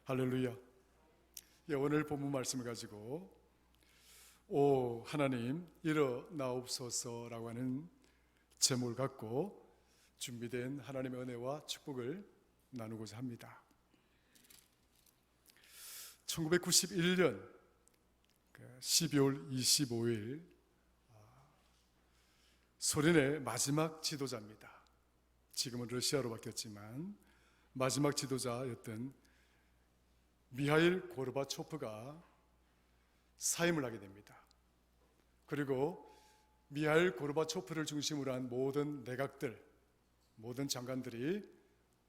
할렐루야. 예, 오늘 본문 말씀을 가지고 오 하나님 일어나옵소서라고 하는 제목을 갖고 준비된 하나님의 은혜와 축복을 나누고자 합니다. 1991년 12월 25일 소련의 마지막 지도자입니다. 지금은 러시아로 바뀌었지만 마지막 지도자였던 미하일 고르바초프가 사임을 하게 됩니다. 그리고 미하일 고르바초프를 중심으로 한 모든 내각들, 모든 장관들이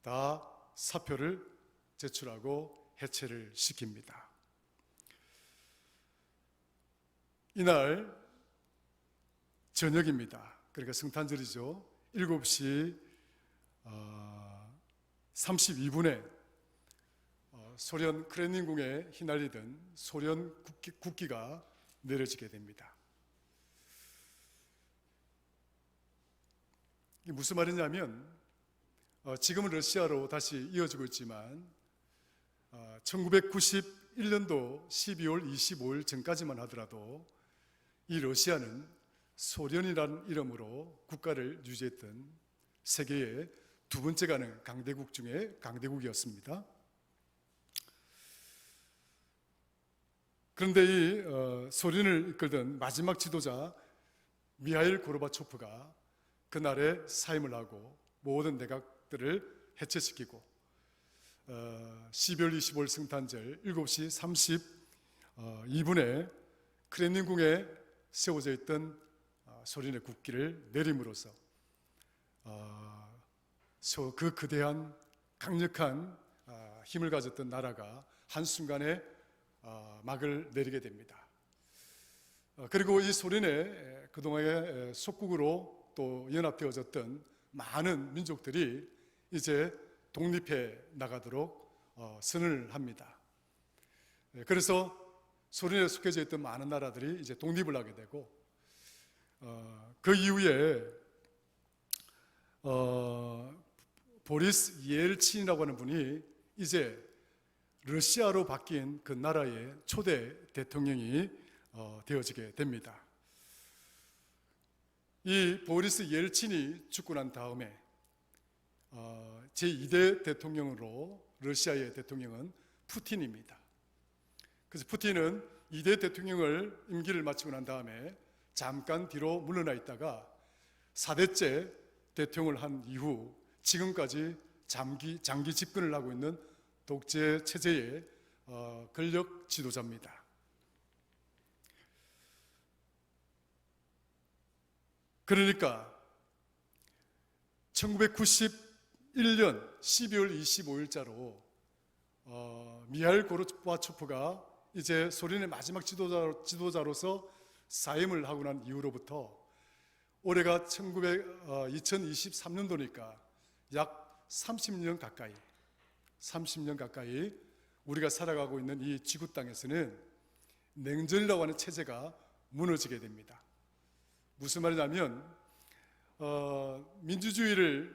다 사표를 제출하고 해체를 시킵니다. 이날 저녁입니다. 그러니까 성탄절이죠. 7시 32분에 소련 크렘린궁에 휘날리던 소련 국기가 내려지게 됩니다. 이게 무슨 말이냐면 지금은 러시아로 다시 이어지고 있지만 1991년도 12월 25일 전까지만 하더라도 이 러시아는 소련이라는 이름으로 국가를 유지했던 세계의 두 번째 가는 강대국 중에 강대국이었습니다. 그런데 이 소련을 이끌던 마지막 지도자 미하일 고르바초프가 그날에 사임을 하고 모든 내각들을 해체시키고 12월 25일 성탄절 7시 32분에 크렘린궁에 세워져 있던 소련의 국기를 내림으로써 그 거대한 강력한 힘을 가졌던 나라가 한순간에 막을 내리게 됩니다. 그리고 이 소련의 그동안의 속국으로 또 연합되어졌던 많은 민족들이 이제 독립해 나가도록 선언을 합니다. 그래서 소련에 속해져 있던 많은 나라들이 이제 독립을 하게 되고 그 이후에 보리스 예엘친이라고 하는 분이 이제 러시아로 바뀐 그 나라의 초대 대통령이 되어지게 됩니다. 이 보리스 예엘친이 죽고 난 다음에 제2대 대통령으로 러시아의 대통령은 푸틴입니다. 그래서 푸틴은 2대 대통령을 임기를 마치고 난 다음에 잠깐 뒤로 물러나 있다가 4대째 대통령을 한 이후 지금까지 장기 집권을 하고 있는 독재 체제의 권력 지도자입니다. 그러니까 1991년 12월 25일자로 미하일 고르바초프가 이제 소련의 마지막 지도자로서 사임을 하고 난 이후로부터 올해가 2023년도니까 약 30년 가까이 우리가 살아가고 있는 이 지구 땅에서는 냉전이라고 하는 체제가 무너지게 됩니다. 무슨 말이냐면 민주주의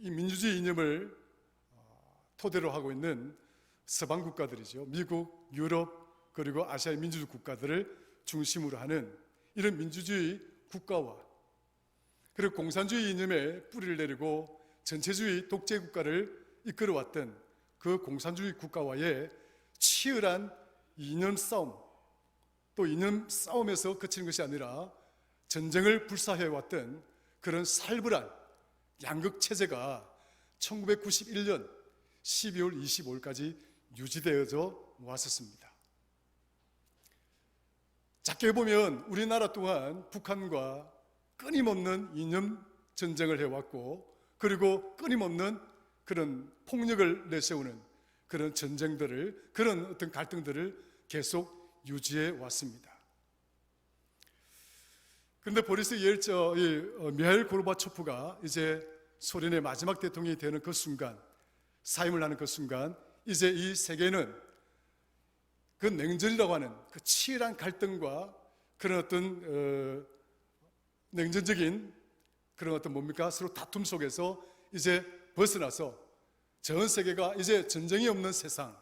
이념을 토대로 하고 있는 서방 국가들이죠. 미국, 유럽 그리고 아시아의 민주주의 국가들을 중심으로 하는 이런 민주주의 국가와 그리고 공산주의 이념에 뿌리를 내리고 전체주의 독재 국가를 이끌어왔던 그 공산주의 국가와의 치열한 이념 싸움, 또 이념 싸움에서 그치는 것이 아니라 전쟁을 불사해왔던 그런 살벌한 양극 체제가 1991년 12월 25일까지 유지되어져 왔었습니다. 작게 보면 우리나라 또한 북한과 끊임없는 이념 전쟁을 해왔고 그리고 끊임없는 그런 폭력을 내세우는 그런 전쟁들을 그런 어떤 갈등들을 계속 유지해 왔습니다. 그런데 보리스 미하일 고르바초프가 이제 소련의 마지막 대통령이 되는 그 순간, 사임을 하는 그 순간 이제 이 세계는 그 냉전이라고 하는 그 치열한 갈등과 그런 어떤 냉전적인 그런 어떤 서로 다툼 속에서 이제 벗어나서 전 세계가 이제 전쟁이 없는 세상,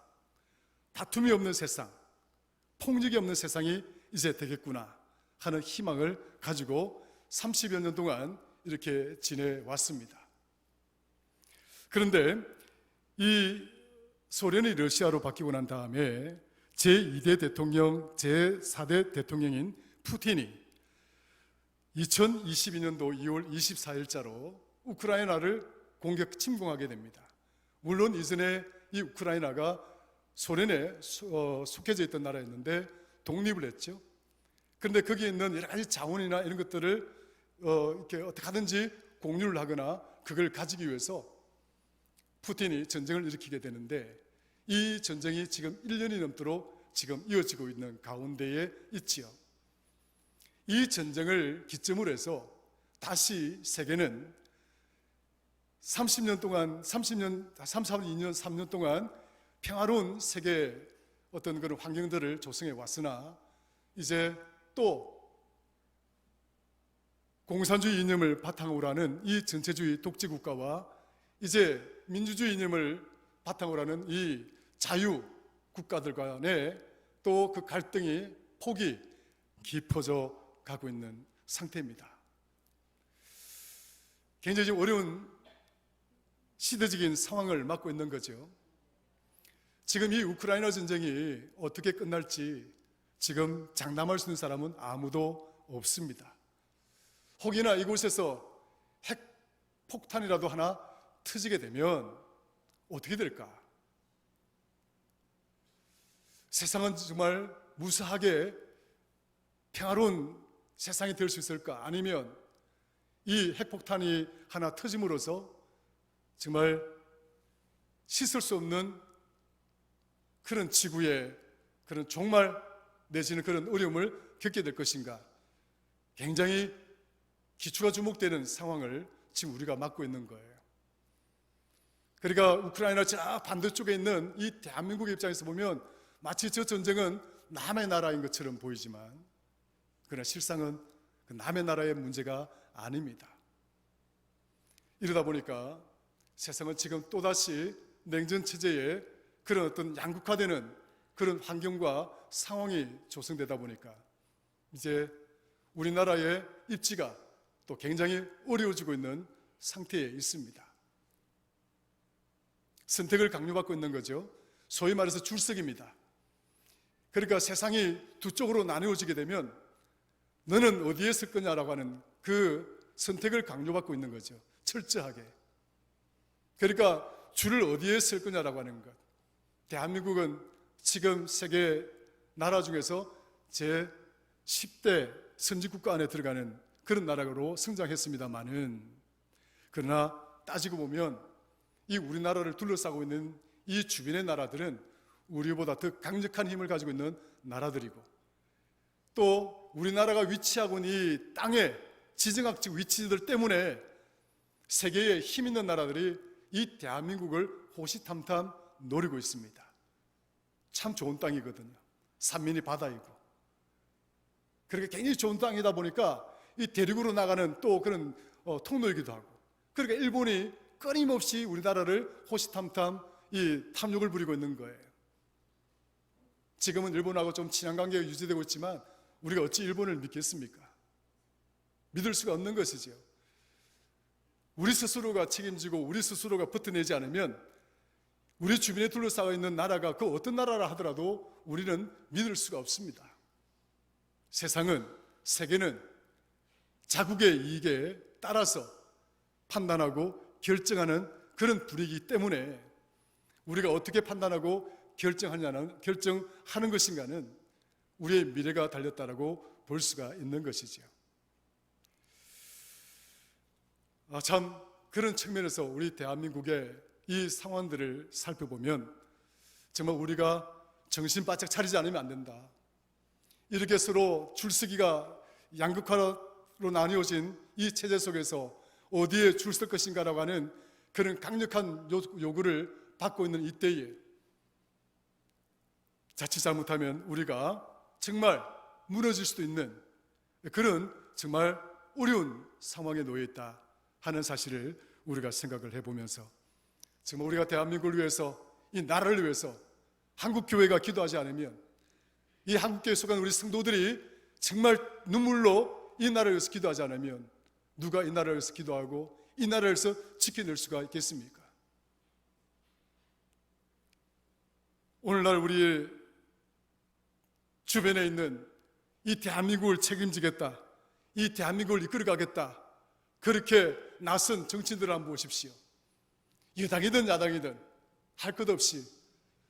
다툼이 없는 세상, 폭력이 없는 세상이 이제 되겠구나 하는 희망을 가지고 30여 년 동안 이렇게 지내왔습니다. 그런데 이 소련이 러시아로 바뀌고 난 다음에 제2대 대통령, 제4대 대통령인 푸틴이 2022년도 2월 24일자로 우크라이나를 공격 침공하게 됩니다. 물론 이전에 이 우크라이나가 소련에 속해져 있던 나라였는데 독립을 했죠. 그런데 거기에 있는 여러 가지 자원이나 이런 것들을 이렇게 어떻게 하든지 공유를 하거나 그걸 가지기 위해서 푸틴이 전쟁을 일으키게 되는데, 이 전쟁이 지금 1년이 넘도록 지금 이어지고 있는 가운데에 있지요. 이 전쟁을 기점으로 해서 다시 세계는 32년, 3년 동안 평화로운 세계 어떤 그런 환경들을 조성해 왔으나, 이제 또 공산주의 이념을 바탕으로 하는 이 전체주의 독재 국가와 이제 민주주의 이념을 바탕으로 하는 이 자유 국가들 간에 또 그 갈등이 폭이 깊어져 가고 있는 상태입니다. 굉장히 어려운 시대적인 상황을 맞고 있는 거죠. 지금 이 우크라이나 전쟁이 어떻게 끝날지 지금 장담할 수 있는 사람은 아무도 없습니다. 혹이나 이곳에서 핵폭탄이라도 하나 터지게 되면 어떻게 될까? 세상은 정말 무사하게 평화로운 세상이 될 수 있을까? 아니면 이 핵폭탄이 하나 터짐으로써 정말 씻을 수 없는 그런 지구의 그런 종말 내지는 그런 어려움을 겪게 될 것인가? 굉장히 기추가 주목되는 상황을 지금 우리가 맞고 있는 거예요. 그러니까 우크라이나 저 반대쪽에 있는 이 대한민국의 입장에서 보면 마치 저 전쟁은 남의 나라인 것처럼 보이지만, 그러나 실상은 그 남의 나라의 문제가 아닙니다. 이러다 보니까 세상은 지금 또다시 냉전 체제에 그런 어떤 양극화되는 그런 환경과 상황이 조성되다 보니까 이제 우리나라의 입지가 또 굉장히 어려워지고 있는 상태에 있습니다. 선택을 강요받고 있는 거죠. 소위 말해서 줄석입니다. 그러니까 세상이 두 쪽으로 나누어지게 되면 너는 어디에 쓸 거냐라고 하는 그 선택을 강요받고 있는 거죠. 철저하게. 그러니까 줄을 어디에 쓸 거냐라고 하는 것. 대한민국은 지금 세계 나라 중에서 제 10대 선진국가 안에 들어가는 그런 나라로 성장했습니다마는, 그러나 따지고 보면 이 우리나라를 둘러싸고 있는 이 주변의 나라들은 우리보다 더 강력한 힘을 가지고 있는 나라들이고, 또 우리나라가 위치하고 있는 이 땅의 지정학적 위치들 때문에 세계에 힘 있는 나라들이 이 대한민국을 호시탐탐 노리고 있습니다. 참 좋은 땅이거든요. 산민이 바다이고. 그렇게 굉장히 좋은 땅이다 보니까 이 대륙으로 나가는 또 그런 통로이기도 하고, 그러니까 일본이 끊임없이 우리나라를 호시탐탐 이 탐욕을 부리고 있는 거예요. 지금은 일본하고 좀 친한 관계가 유지되고 있지만 우리가 어찌 일본을 믿겠습니까? 믿을 수가 없는 것이죠. 우리 스스로가 책임지고 우리 스스로가 버텨내지 않으면 우리 주변에 둘러싸여 있는 나라가 그 어떤 나라라 하더라도 우리는 믿을 수가 없습니다. 세상은, 세계는 자국의 이익에 따라서 판단하고 결정하는 그런 분위기 때문에 우리가 어떻게 판단하고 결정하는 것인가는 우리의 미래가 달렸다라고 볼 수가 있는 것이죠. 참 그런 측면에서 우리 대한민국의 이 상황들을 살펴보면 정말 우리가 정신 바짝 차리지 않으면 안 된다. 이렇게 서로 줄서기가 양극화로 나뉘어진 이 체제 속에서 어디에 줄 설 것인가라고 하는 그런 강력한 요구를 받고 있는 이때에 자칫 잘못하면 우리가 정말 무너질 수도 있는 그런 정말 어려운 상황에 놓여 있다 하는 사실을 우리가 생각을 해보면서 정말 우리가 대한민국을 위해서, 이 나라를 위해서 한국 교회가 기도하지 않으면, 이 한국 교회에 속한 우리 성도들이 정말 눈물로 이 나라를 위해서 기도하지 않으면 누가 이 나라를 위해서 기도하고 이 나라를 위해서 지켜낼 수가 있겠습니까? 오늘날 우리 주변에 있는 이 대한민국을 책임지겠다, 이 대한민국을 이끌어가겠다, 그렇게 나선 정치인들을 한번 보십시오. 여당이든 야당이든 할 것 없이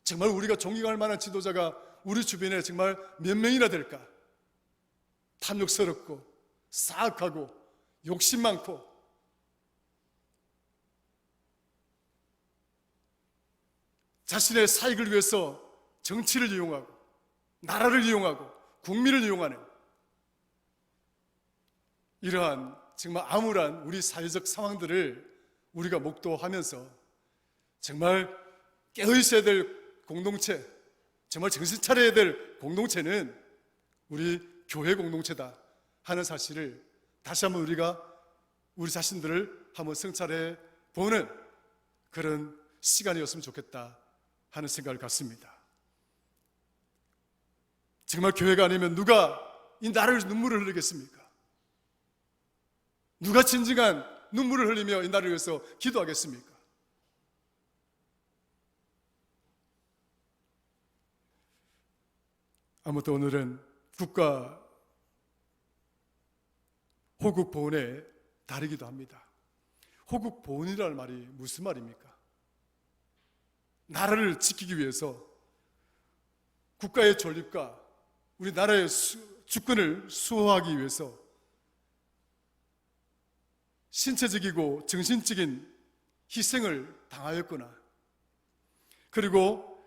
정말 우리가 존경할 만한 지도자가 우리 주변에 정말 몇 명이나 될까? 탐욕스럽고 사악하고 욕심 많고 자신의 사익을 위해서 정치를 이용하고 나라를 이용하고 국민을 이용하는 이러한 정말 암울한 우리 사회적 상황들을 우리가 목도하면서 정말 깨어있어야 될 공동체, 정말 정신 차려야 될 공동체는 우리 교회 공동체다 하는 사실을 다시 한번 우리가 우리 자신들을 한번 성찰해 보는 그런 시간이었으면 좋겠다 하는 생각을 갖습니다. 정말 교회가 아니면 누가 이 나라를 눈물을 흘리겠습니까? 누가 진정한 눈물을 흘리며 이 나라를 위해서 기도하겠습니까? 아무튼 오늘은 국가 호국 보훈의 달이기도 합니다. 호국 보훈이라는 말이 무슨 말입니까? 나라를 지키기 위해서 국가의 존립과 우리나라의 주권을 수호하기 위해서 신체적이고 정신적인 희생을 당하였거나 그리고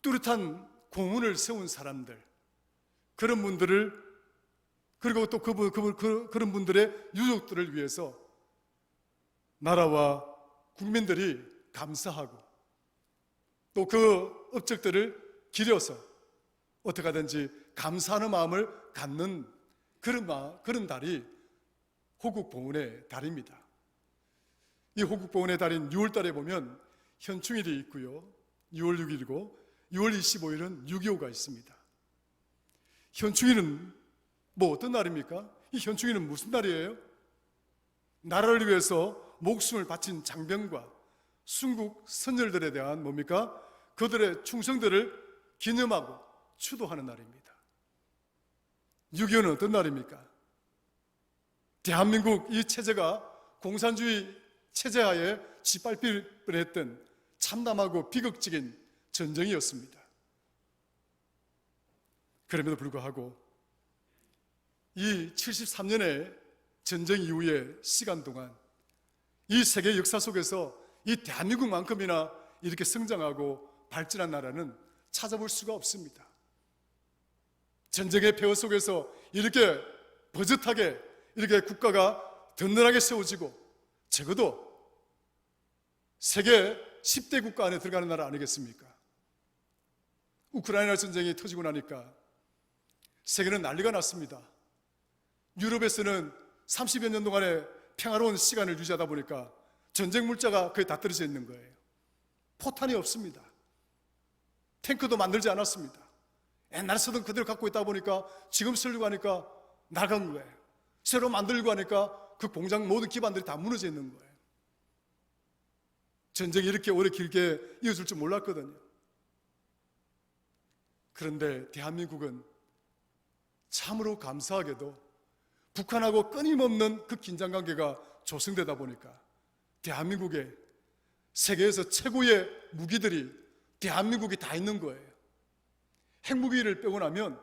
뚜렷한 공훈을 세운 사람들, 그런 분들을, 그리고 또 그런 분들의 유족들을 위해서 나라와 국민들이 감사하고 또 그 업적들을 기려서 어떻게 하든지 감사하는 마음을 갖는 그런 달이 호국보훈의 달입니다. 이 호국보훈의 달인 6월 달에 보면 현충일이 있고요, 6월 6일이고 6월 25일은 6.25가 있습니다. 현충일은 뭐 어떤 날입니까? 이 현충일은 무슨 날이에요? 나라를 위해서 목숨을 바친 장병과 순국 선열들에 대한 뭡니까? 그들의 충성들을 기념하고 추도하는 날입니다. 6.25는 어떤 날입니까? 대한민국 이 체제가 공산주의 체제하에 짓밟힐 뻔했던 참담하고 비극적인 전쟁이었습니다. 그럼에도 불구하고 이 73년의 전쟁 이후의 시간 동안 이 세계 역사 속에서 이 대한민국만큼이나 이렇게 성장하고 발전한 나라는 찾아볼 수가 없습니다. 전쟁의 폐허 속에서 이렇게 버젓하게 이렇게 국가가 든든하게 세워지고 적어도 세계 10대 국가 안에 들어가는 나라 아니겠습니까? 우크라이나 전쟁이 터지고 나니까 세계는 난리가 났습니다. 유럽에서는 30여 년 동안의 평화로운 시간을 유지하다 보니까 전쟁 물자가 거의 다 떨어져 있는 거예요. 포탄이 없습니다. 탱크도 만들지 않았습니다. 옛날에 쓰던 그대로 갖고 있다 보니까 지금 쓰려고 하니까 나간 거예요. 새로 만들고 하니까 그 공장 모든 기반들이 다 무너져 있는 거예요. 전쟁이 이렇게 오래 길게 이어질 줄 몰랐거든요. 그런데 대한민국은 참으로 감사하게도 북한하고 끊임없는 그 긴장관계가 조성되다 보니까 대한민국에 세계에서 최고의 무기들이 대한민국이 다 있는 거예요. 핵무기를 빼고 나면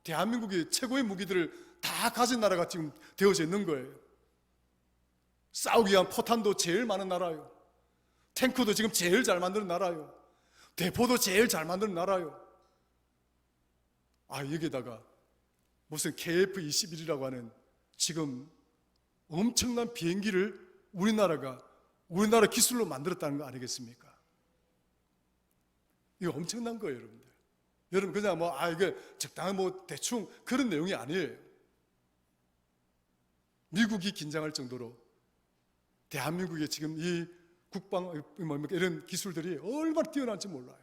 대한민국이 최고의 무기들을 다 가진 나라가 지금 되어져 있는 거예요. 싸우기 위한 포탄도 제일 많은 나라요. 탱크도 지금 제일 잘 만드는 나라요. 대포도 제일 잘 만드는 나라요. 여기다가 무슨 KF-21이라고 하는 지금 엄청난 비행기를 우리나라 기술로 만들었다는 거 아니겠습니까? 이거 엄청난 거예요, 여러분들. 여러분 그냥 이게 적당한 대충 그런 내용이 아니에요. 미국이 긴장할 정도로 대한민국의 지금 이 국방 이런 기술들이 얼마나 뛰어난지 몰라요.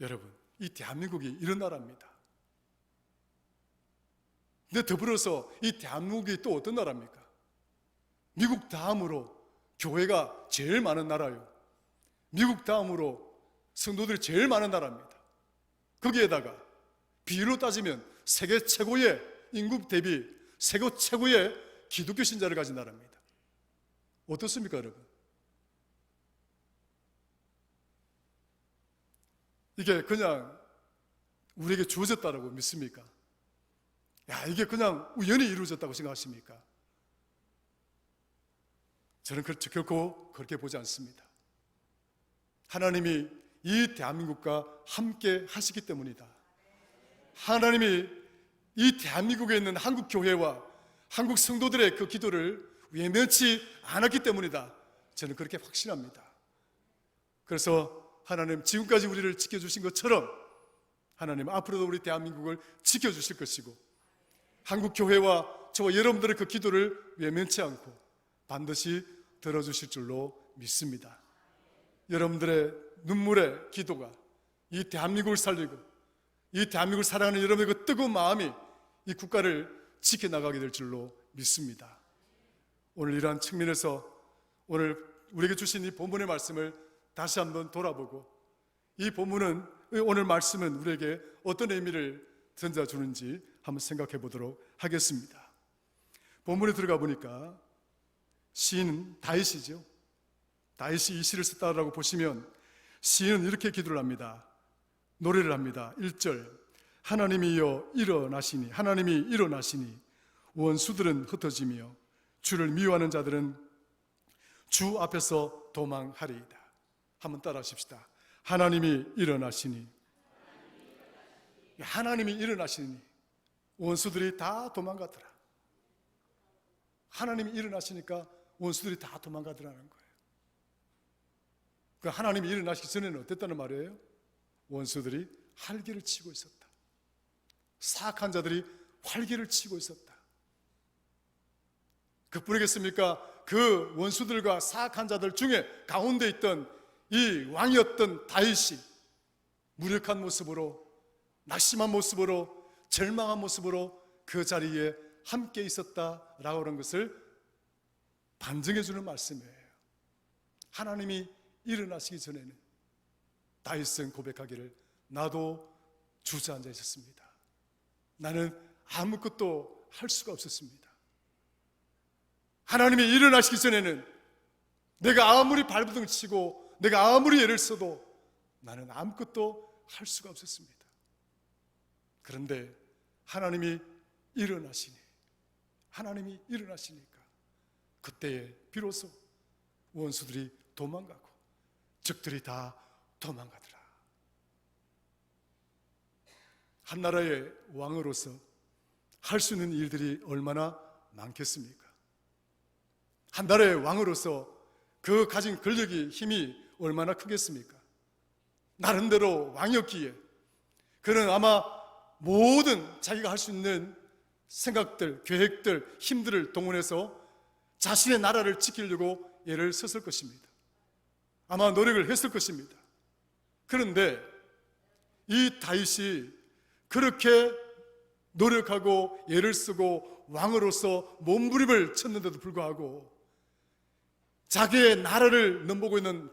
여러분, 이 대한민국이 이런 나라입니다. 근데 더불어서 이 대한민국이 또 어떤 나라입니까? 미국 다음으로 교회가 제일 많은 나라요. 미국 다음으로 성도들이 제일 많은 나라입니다. 거기에다가 비율로 따지면 세계 최고의 인구 대비 세계 최고의 기독교 신자를 가진 나라입니다. 어떻습니까, 여러분? 이게 그냥 우리에게 주어졌다고 믿습니까? 야, 이게 그냥 우연히 이루어졌다고 생각하십니까? 저는 결코 그렇게 보지 않습니다. 하나님이 이 대한민국과 함께 하시기 때문이다. 하나님이 이 대한민국에 있는 한국 교회와 한국 성도들의 그 기도를 외면치 않았기 때문이다. 저는 그렇게 확신합니다. 그래서 하나님 지금까지 우리를 지켜주신 것처럼 하나님 앞으로도 우리 대한민국을 지켜주실 것이고 한국 교회와 저와 여러분들의 그 기도를 외면치 않고 반드시 들어주실 줄로 믿습니다. 여러분들의 눈물의 기도가 이 대한민국을 살리고 이 대한민국을 사랑하는 여러분의 그 뜨거운 마음이 이 국가를 지켜나가게 될 줄로 믿습니다. 오늘 이러한 측면에서 오늘 우리에게 주신 이 본문의 말씀을 다시 한번 돌아보고 이 본문은 오늘 말씀은 우리에게 어떤 의미를 던져주는지 한번 생각해 보도록 하겠습니다. 본문에 들어가 보니까 시인 다윗이죠. 다윗이 이 시를 썼다라고 보시면 시인은 이렇게 기도를 합니다. 노래를 합니다. 1절 하나님이여 일어나시니 하나님이 일어나시니 원수들은 흩어지며 주를 미워하는 자들은 주 앞에서 도망하리이다. 한번 따라 하십시다. 하나님이 일어나시니 하나님이 일어나시니 원수들이 다 도망가더라. 하나님이 일어나시니까 원수들이 다 도망가더라는 거예요. 그 하나님이 일어나시기 전에는 어땠다는 말이에요? 원수들이 활개를 치고 있었다. 사악한 자들이 활개를 치고 있었다. 그뿐이겠습니까? 그 원수들과 사악한 자들 중에 가운데 있던 이 왕이었던 다윗이 무력한 모습으로, 낙심한 모습으로, 절망한 모습으로 그 자리에 함께 있었다라고 하는 것을 반증해 주는 말씀이에요. 하나님이 일어나시기 전에는 다윗은 고백하기를 나도 주저앉아 있었습니다. 나는 아무것도 할 수가 없었습니다. 하나님이 일어나시기 전에는 내가 아무리 발버둥 치고 내가 아무리 애를 써도 나는 아무것도 할 수가 없었습니다. 그런데 하나님이 일어나시니까 그때에 비로소 원수들이 도망가고 적들이 다 도망가더라. 한 나라의 왕으로서 할 수 있는 일들이 얼마나 많겠습니까? 한 나라의 왕으로서 그 가진 권력이 힘이 얼마나 크겠습니까? 나름대로 왕이었기에 그는 아마 모든 자기가 할 수 있는 생각들, 계획들, 힘들을 동원해서 자신의 나라를 지키려고 애를 썼을 것입니다. 아마 노력을 했을 것입니다. 그런데 이 다윗이 그렇게 노력하고 애를 쓰고 왕으로서 몸부림을 쳤는데도 불구하고 자기의 나라를 넘보고 있는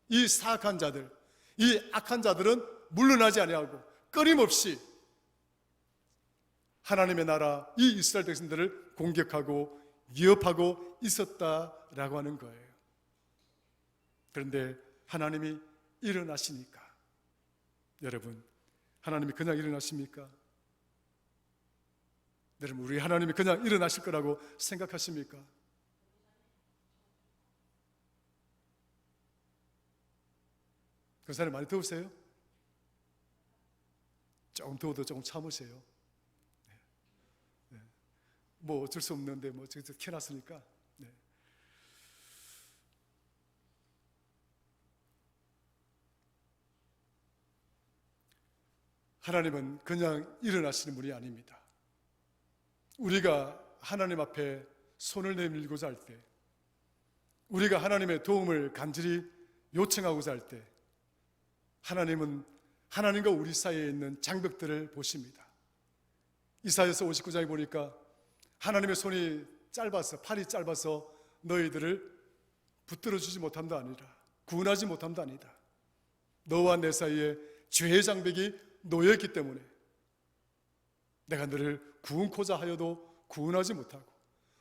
이 사악한 자들, 이 악한 자들은 물러나지 아니하고 끊임없이 하나님의 나라, 이 이스라엘 백성들을 공격하고 위협하고 있었다라고 하는 거예요. 그런데 하나님이 일어나시니까, 여러분, 하나님이 그냥 일어나십니까? 여러분, 우리 하나님이 그냥 일어나실 거라고 생각하십니까? 그 사람이 많이 더우세요? 조금 더워도 조금 참으세요. 뭐 어쩔 수 없는데 뭐 저기서 켜놨으니까. 네. 하나님은 그냥 일어나시는 분이 아닙니다. 우리가 하나님 앞에 손을 내밀고자 할 때, 우리가 하나님의 도움을 간절히 요청하고자 할 때, 하나님은 하나님과 우리 사이에 있는 장벽들을 보십니다. 이사야서 59장에 보니까 하나님의 손이 짧아서, 팔이 짧아서 너희들을 붙들어 주지 못함도 아니라 구원하지 못함도 아니다. 너와 내 사이에 죄의 장벽이 놓여있기 때문에 내가 너를 구원코자 하여도 구원하지 못하고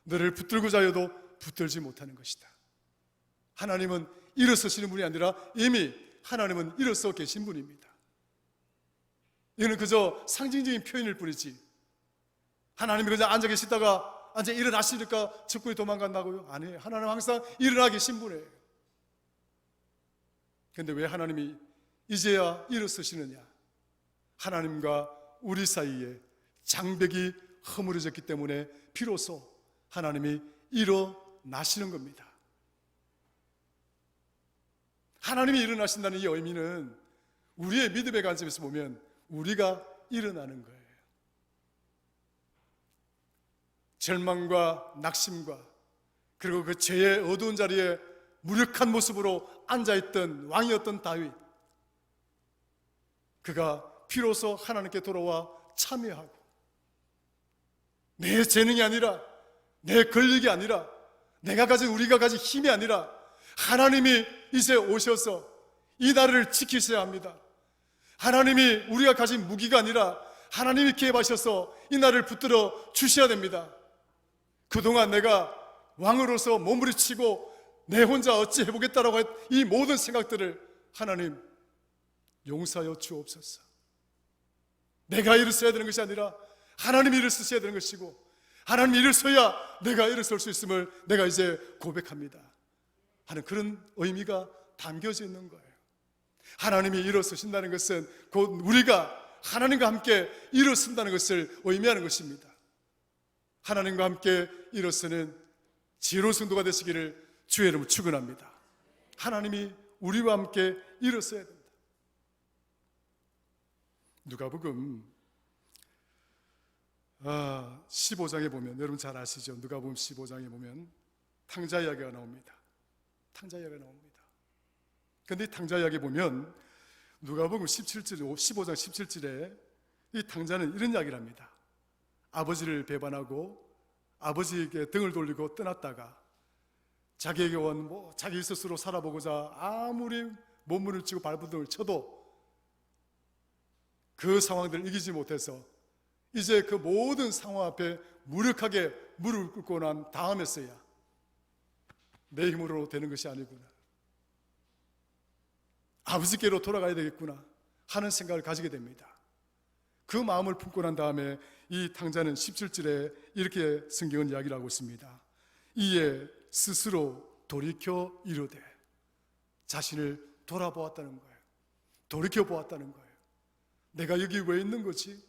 너를 붙들고자 하여도 붙들지 못하는 것이다. 하나님은 일어서시는 분이 아니라 이미 하나님은 일어서 계신 분입니다. 이거는 그저 상징적인 표현일 뿐이지 하나님이 그냥 앉아 계시다가 앉아 일어나시니까 적군이 도망간다고요? 아니에요. 하나님은 항상 일어나 계신 분이에요. 그런데 왜 하나님이 이제야 일어서시느냐? 하나님과 우리 사이에 장벽이 허물어졌기 때문에 비로소 하나님이 일어나시는 겁니다. 하나님이 일어나신다는 이 의미는 우리의 믿음의 관점에서 보면 우리가 일어나는 거예요. 절망과 낙심과 그리고 그 죄의 어두운 자리에 무력한 모습으로 앉아있던 왕이었던 다윗, 그가 비로소 하나님께 돌아와 참여하고 내 재능이 아니라 내 권력이 아니라 내가 가진 우리가 가진 힘이 아니라 하나님이 이제 오셔서 이 나라를 지키셔야 합니다. 하나님이 우리가 가진 무기가 아니라 하나님이 개입하셔서 이 나라를 붙들어 주셔야 됩니다. 그동안 내가 왕으로서 몸부림치고 내 혼자 어찌 해보겠다라고 했 이 모든 생각들을 하나님 용서하여 주옵소서. 내가 일어서야 되는 것이 아니라 하나님이 일어서셔야 되는 것이고 하나님이 일어서야 내가 일어설 수 있음을 내가 이제 고백합니다 하는 그런 의미가 담겨져 있는 거예요. 하나님이 일어서신다는 것은 곧 우리가 하나님과 함께 일어선다는 것을 의미하는 것입니다. 하나님과 함께 일어서는 지혜로운 성도가 되시기를 주의 이름으로 축원합니다. 하나님이 우리와 함께 일어서야 된다. 누가복음 15장에 보면, 여러분 잘 아시죠? 누가복음 15장에 보면 탕자 이야기가 나옵니다. 탕자 이야기가 나옵니다. 그런데 이 탕자 이야기 보면 누가복음 15장 17절에 이 탕자는 이런 이야기를 합니다. 아버지를 배반하고 아버지에게 등을 돌리고 떠났다가 자기에게 온 자기 스스로 살아보고자 아무리 몸부림을 치고 발버둥을 쳐도 그 상황들을 이기지 못해서 이제 그 모든 상황 앞에 무력하게 무릎을 꿇고 난 다음에서야 내 힘으로 되는 것이 아니구나, 아버지께로 돌아가야 되겠구나 하는 생각을 가지게 됩니다. 그 마음을 품고 난 다음에 이 탕자는 17절에 이렇게 성경은 이야기를 하고 있습니다. 이에 스스로 돌이켜 이르되, 자신을 돌아보았다는 거예요. 돌이켜 보았다는 거예요. 내가 여기 왜 있는 거지?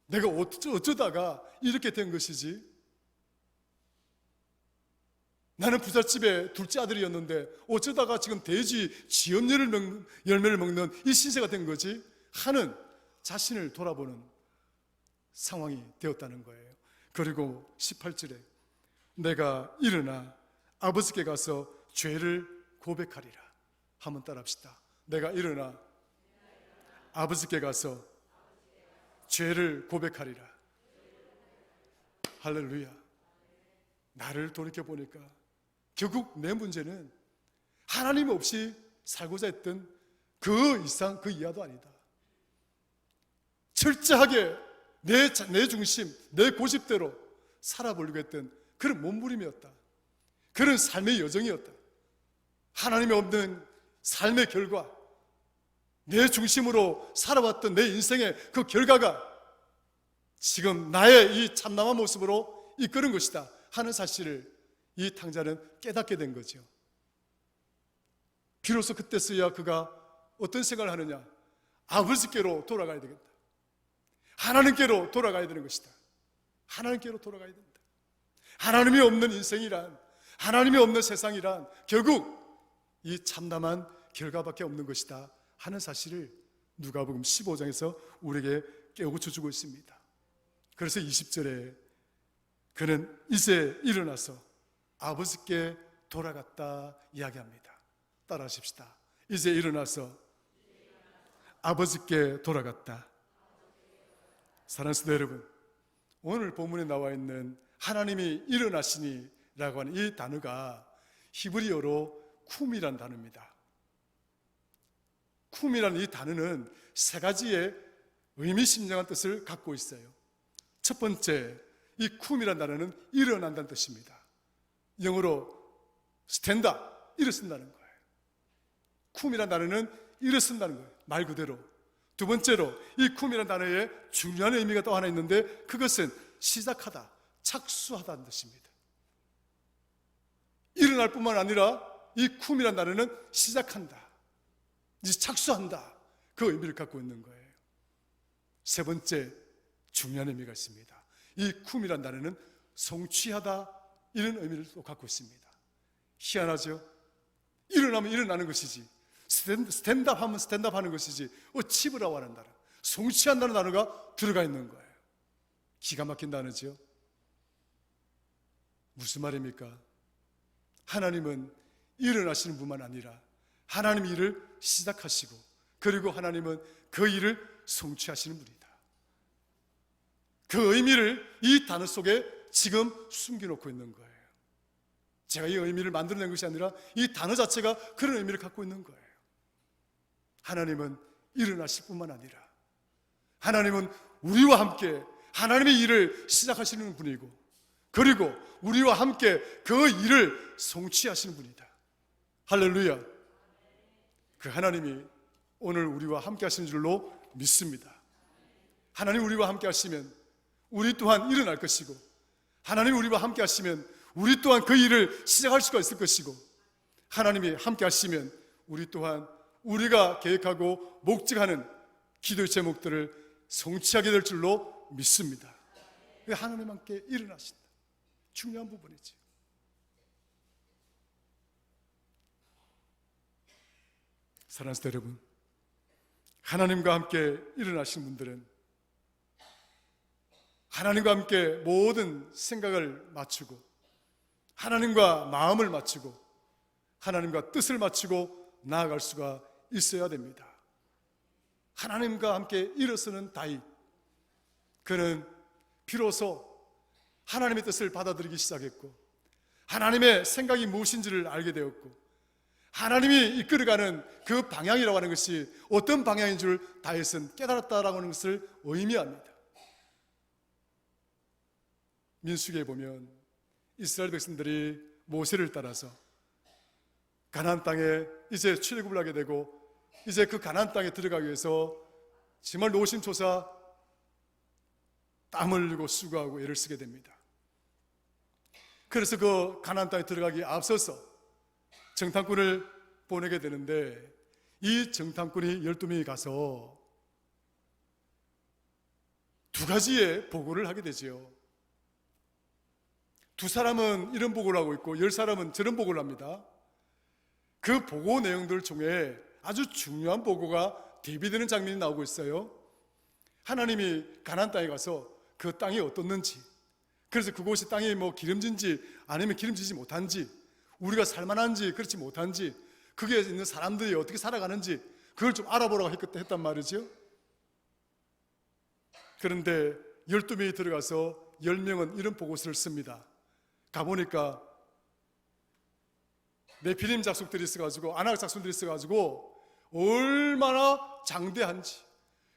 내가 어쩌다가 이렇게 된 것이지? 나는 부잣집의 둘째 아들이었는데 어쩌다가 지금 돼지 지연 열매를 먹는 이 신세가 된 거지? 하는 자신을 돌아보는 상황이 되었다는 거예요. 그리고 18절에 내가 일어나 아버지께 가서 죄를 고백하리라. 한번 따라합시다. 내가 일어나 아버지께 가서 죄를 고백하리라. 할렐루야. 나를 돌이켜보니까 결국 내 문제는 하나님 없이 살고자 했던 그 이상 그 이하도 아니다. 철저하게 내 중심, 내 고집대로 살아보려고 했던 그런 몸부림이었다. 그런 삶의 여정이었다. 하나님이 없는 삶의 결과, 내 중심으로 살아왔던 내 인생의 그 결과가 지금 나의 이 참남한 모습으로 이끄는 것이다 하는 사실을 이 탕자는 깨닫게 된 거죠. 비로소 그때서야 그가 어떤 생각을 하느냐, 아버지께로 돌아가야 되겠다, 하나님께로 돌아가야 되는 것이다. 하나님께로 돌아가야 된다. 하나님이 없는 인생이란, 하나님이 없는 세상이란 결국 이 참담한 결과밖에 없는 것이다 하는 사실을 누가복음 15장에서 우리에게 깨우쳐 주고 있습니다. 그래서 20절에 그는 이제 일어나서 아버지께 돌아갔다 이야기합니다. 따라하십시다. 이제 일어나서 아버지께 돌아갔다. 사랑하는 성도 여러분, 오늘 본문에 나와 있는 하나님이 일어나시니 라고 하는 이 단어가 히브리어로 쿰이란 단어입니다. 쿰이라는 이 단어는 세 가지의 의미심장한 뜻을 갖고 있어요. 첫 번째, 이 쿰이라는 단어는 일어난다는 뜻입니다. 영어로 stand up, 일어선다는 거예요. 쿰이라는 단어는 일어선다는 거예요. 말 그대로. 두 번째로, 이 쿰이라는 단어에 중요한 의미가 또 하나 있는데, 그것은 시작하다, 착수하다는 뜻입니다. 일어날 뿐만 아니라 이 쿰이라는 단어는 시작한다, 이제 착수한다, 그 의미를 갖고 있는 거예요. 세 번째 중요한 의미가 있습니다. 이 쿰이라는 단어는 성취하다, 이런 의미를 또 갖고 있습니다. 희한하죠? 일어나면 일어나는 것이지, 스탠드업 하면 스탠드업 하는 것이지, 어치브라고 하는 단어, 성취한다는 단어가 들어가 있는 거예요. 기가 막힌 단어죠. 무슨 말입니까? 하나님은 일어나시는 분만 아니라 하나님이 일을 시작하시고, 그리고 하나님은 그 일을 성취하시는 분이다. 그 의미를 이 단어 속에 지금 숨겨놓고 있는 거예요. 제가 이 의미를 만들어낸 것이 아니라 이 단어 자체가 그런 의미를 갖고 있는 거예요. 하나님은 일어나실 뿐만 아니라 하나님은 우리와 함께 하나님의 일을 시작하시는 분이고, 그리고 우리와 함께 그 일을 성취하시는 분이다. 할렐루야. 그 하나님이 오늘 우리와 함께 하시는 줄로 믿습니다. 하나님 우리와 함께 하시면 우리 또한 일어날 것이고, 하나님이 우리와 함께 하시면 우리 또한 그 일을 시작할 수가 있을 것이고, 하나님이 함께 하시면 우리 또한 우리가 계획하고 목적하는 기도의 제목들을 성취하게 될 줄로 믿습니다. 하나님 함께 일어나신다. 중요한 부분이지. 사랑하는 성도 여러분, 하나님과 함께 일어나신 분들은 하나님과 함께 모든 생각을 맞추고, 하나님과 마음을 맞추고, 하나님과 뜻을 맞추고 나아갈 수가 있어야 됩니다. 하나님과 함께 일어서는 다윗, 그는 비로소 하나님의 뜻을 받아들이기 시작했고, 하나님의 생각이 무엇인지를 알게 되었고, 하나님이 이끌어가는 그 방향이라고 하는 것이 어떤 방향인 줄 다윗은 깨달았다라고 하는 것을 의미합니다. 민수기에 보면 이스라엘 백성들이 모세를 따라서 가나안 땅에 이제 출애굽을 하게 되고, 이제 그 가나안 땅에 들어가기 위해서 정말 노심초사 땀 흘리고 수고하고 애를 쓰게 됩니다. 그래서 그 가나안 땅에 들어가기 앞서서 정탐꾼을 보내게 되는데, 이 정탐꾼이 12명이 가서 두 가지의 보고를 하게 되죠. 두 사람은 이런 보고를 하고 있고 10사람은 저런 보고를 합니다. 그 보고 내용들 중에 아주 중요한 보고가 대비되는 장면이 나오고 있어요. 하나님이 가나안 땅에 가서 그 땅이 어떻는지, 그래서 그곳이 땅이 뭐 기름진지 아니면 기름지지 못한지, 우리가 살만한지 그렇지 못한지, 거기에 있는 사람들이 어떻게 살아가는지 그걸 좀 알아보라고 했단 말이죠. 그런데 12명이 들어가서 10명은 이런 보고서를 씁니다. 가보니까 네피림 족속들이 있어가지고, 아낙 족속들이 있어가지고 얼마나 장대한지,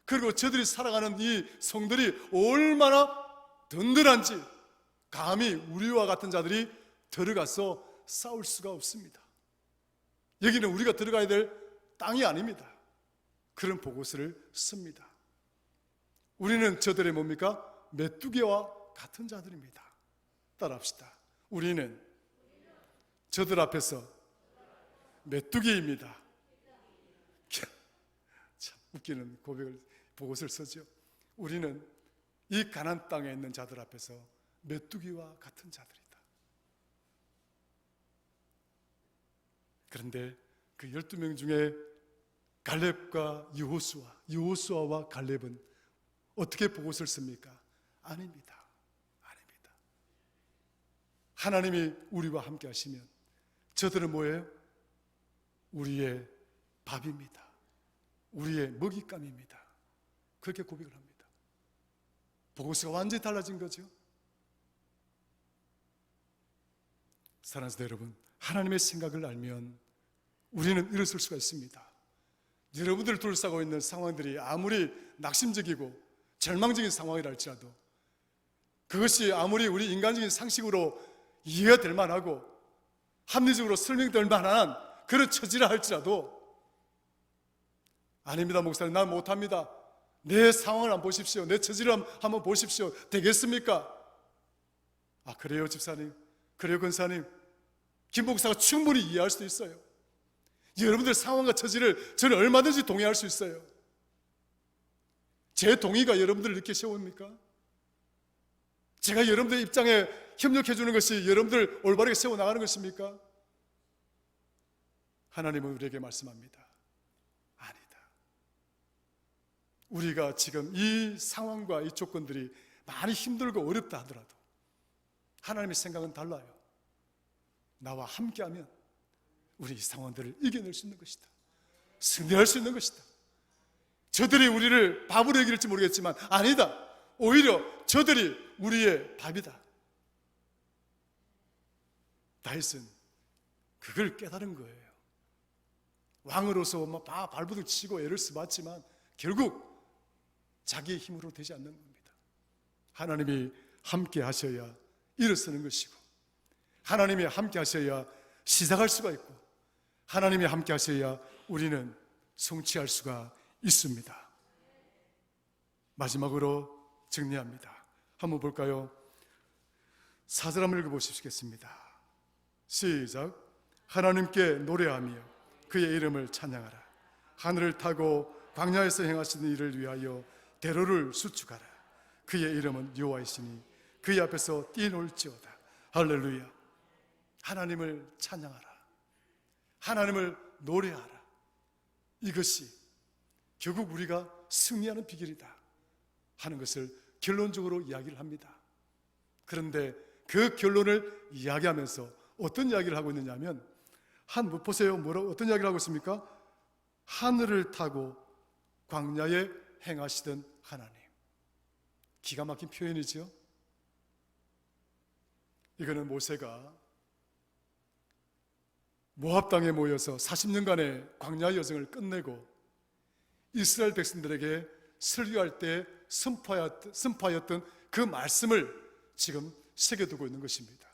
그리고 저들이 살아가는 이 성들이 얼마나 든든한지 감히 우리와 같은 자들이 들어가서 싸울 수가 없습니다. 여기는 우리가 들어가야 될 땅이 아닙니다. 그런 보고서를 씁니다. 우리는 저들의 뭡니까? 메뚜기와 같은 자들입니다. 따라합시다. 우리는 저들 앞에서 메뚜기입니다. 참 웃기는 고백을, 보고서를 쓰죠. 우리는 이 가나안 땅에 있는 자들 앞에서 메뚜기와 같은 자들이다. 그런데 그 12명 중에 갈렙과 여호수아와 갈렙은 어떻게 보고서를 씁니까? 아닙니다. 아닙니다. 하나님이 우리와 함께 하시면 저들은 뭐예요? 우리의 밥입니다. 우리의 먹잇감입니다. 그렇게 고백을 합니다. 보고서가 완전히 달라진 거죠. 사랑하는 성도 여러분, 하나님의 생각을 알면 우리는 일어설 수가 있습니다. 여러분들을 둘러싸고 있는 상황들이 아무리 낙심적이고 절망적인 상황이라 할지라도, 그것이 아무리 우리 인간적인 상식으로 이해가 될 만하고 합리적으로 설명될 만한 그런 처지라 할지라도, 아닙니다 목사님, 난 못합니다, 내 상황을 한번 보십시오, 내 처지를 한번 보십시오, 되겠습니까? 아, 그래요 집사님, 그래요 권사님, 김 목사가 충분히 이해할 수도 있어요. 여러분들 상황과 처지를 저는 얼마든지 동의할 수 있어요. 제 동의가 여러분들을 이렇게 세웁니까? 제가 여러분들의 입장에 협력해 주는 것이 여러분들 올바르게 세워나가는 것입니까? 하나님은 우리에게 말씀합니다. 아니다. 우리가 지금 이 상황과 이 조건들이 많이 힘들고 어렵다 하더라도 하나님의 생각은 달라요. 나와 함께하면 우리 이 상황들을 이겨낼 수 있는 것이다. 승리할 수 있는 것이다. 저들이 우리를 밥으로 여길지 모르겠지만 아니다. 오히려 저들이 우리의 밥이다. 다윗은 그걸 깨달은 거예요. 왕으로서 막 발버둥 치고 애를 써봤지만 결국 자기의 힘으로 되지 않는 겁니다. 하나님이 함께 하셔야 일어서는 것이고, 하나님이 함께 하셔야 시작할 수가 있고, 하나님이 함께 하셔야 우리는 성취할 수가 있습니다. 마지막으로 정리합니다. 한번 볼까요? 4절 한번 읽어보시겠습니다. 시작. 하나님께 노래하며 그의 이름을 찬양하라. 하늘을 타고 광야에서 행하시는 일을 위하여 대로를 수축하라. 그의 이름은 여호와이시니 그의 앞에서 뛰놀지어다. 할렐루야. 하나님을 찬양하라, 하나님을 노래하라. 이것이 결국 우리가 승리하는 비결이다 하는 것을 결론적으로 이야기를 합니다. 그런데 그 결론을 이야기하면서 어떤 이야기를 하고 있느냐 하면, 보세요. 어떤 이야기를 하고 있습니까? 하늘을 타고 광야에 행하시던 하나님. 기가 막힌 표현이죠. 이거는 모세가 모압 땅에 모여서 40년간의 광야 여정을 끝내고 이스라엘 백성들에게 설교할 때 선포하였던 그 말씀을 지금 새겨두고 있는 것입니다.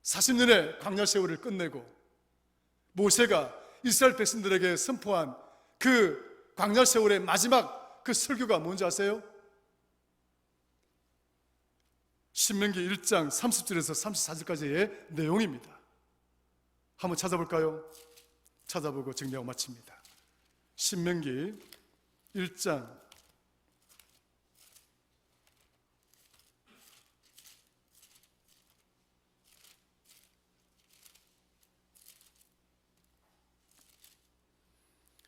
40년의 광야 세월을 끝내고 모세가 이스라엘 백성들에게 선포한 그 광야 세월의 마지막 그 설교가 뭔지 아세요? 신명기 1장 30절에서 34절까지의 내용입니다. 한번 찾아볼까요? 찾아보고 정리하고 마칩니다. 신명기 1장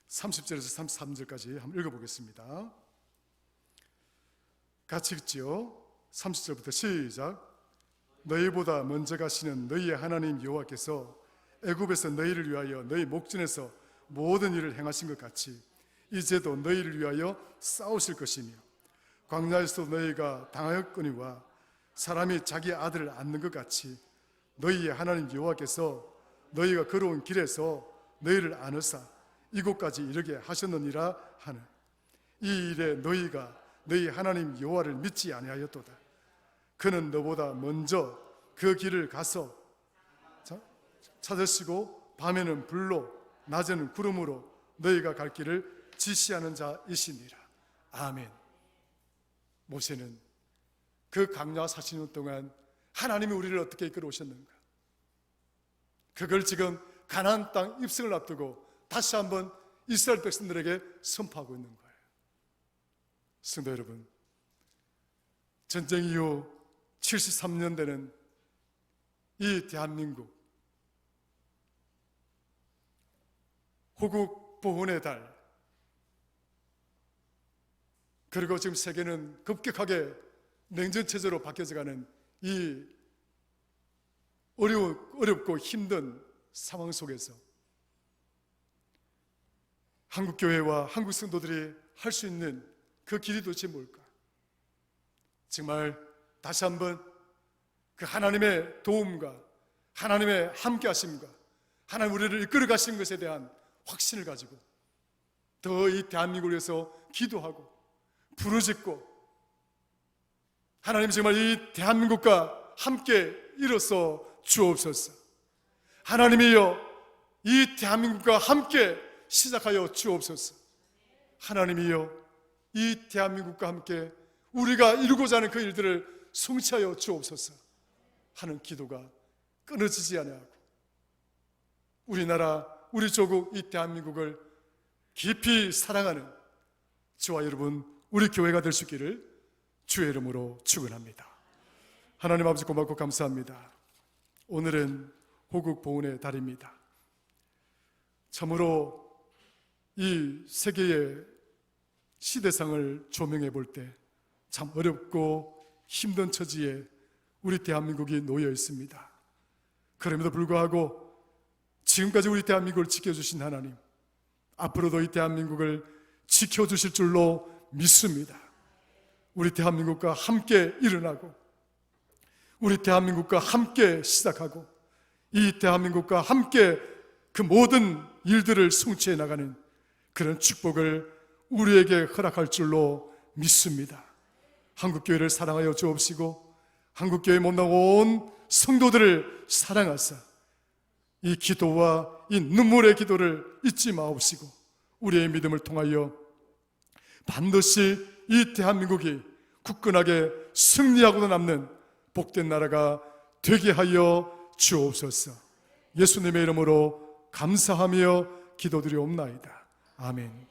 30절에서 33절까지 한번 읽어보겠습니다. 같이 읽지요. 30절부터 시작. 너희보다 먼저 가시는 너희의 하나님 여호와께서 애굽에서 너희를 위하여 너희 목전에서 모든 일을 행하신 것 같이 이제도 너희를 위하여 싸우실 것이며, 광야에서 너희가 당하였거니와 사람이 자기 아들을 안는 것 같이 너희의 하나님 여호와께서 너희가 걸어온 길에서 너희를 안으사 이곳까지 이르게 하셨느니라 하는. 이 일에 너희가 너희 하나님 여호와를 믿지 아니하였도다. 그는 너보다 먼저 그 길을 가서 찾으시고 밤에는 불로 낮에는 구름으로 너희가 갈 길을 지시하는 자이시니라. 아멘. 모세는 그 광야 40년 동안 하나님이 우리를 어떻게 이끌어 오셨는가, 그걸 지금 가나안 땅 입성을 앞두고 다시 한번 이스라엘 백성들에게 선포하고 있는 거예요. 성도 여러분, 전쟁 이후 73년 되는 이 대한민국, 호국 보훈의 달, 그리고 지금 세계는 급격하게 냉전체제로 바뀌어져가는 이 어렵고 힘든 상황 속에서 한국교회와 한국 성도들이 할 수 있는 그 길이 도대체 뭘까? 정말 다시 한번 그 하나님의 도움과 하나님의 함께하심과 하나님 우리를 이끌어 가시는 것에 대한 확신을 가지고 더 이 대한민국을 위해서 기도하고 부르짖고, 하나님 정말 이 대한민국과 함께 일어서 주옵소서. 하나님이여 이 대한민국과 함께 시작하여 주옵소서. 하나님이여 이 대한민국과 함께 우리가 이루고자 하는 그 일들을 성취하여 주옵소서 하는 기도가 끊어지지 아니하고, 우리나라, 우리 조국, 이 대한민국을 깊이 사랑하는 저와 여러분, 우리 교회가 될 수 있기를 주의 이름으로 축원합니다. 하나님 아버지 고맙고 감사합니다. 오늘은 호국 보훈의 달입니다. 참으로 이 세계의 시대상을 조명해 볼 때 참 어렵고 힘든 처지에 우리 대한민국이 놓여 있습니다. 그럼에도 불구하고 지금까지 우리 대한민국을 지켜주신 하나님, 앞으로도 이 대한민국을 지켜주실 줄로 믿습니다. 우리 대한민국과 함께 일어나고, 우리 대한민국과 함께 시작하고, 이 대한민국과 함께 그 모든 일들을 성취해 나가는 그런 축복을 우리에게 허락할 줄로 믿습니다. 한국교회를 사랑하여 주옵시고, 한국교회에 못 나온 성도들을 사랑하사 이 기도와 이 눈물의 기도를 잊지 마옵시고, 우리의 믿음을 통하여 반드시 이 대한민국이 굳건하게 승리하고도 남는 복된 나라가 되게 하여 주옵소서. 예수님의 이름으로 감사하며 기도드리옵나이다. 아멘.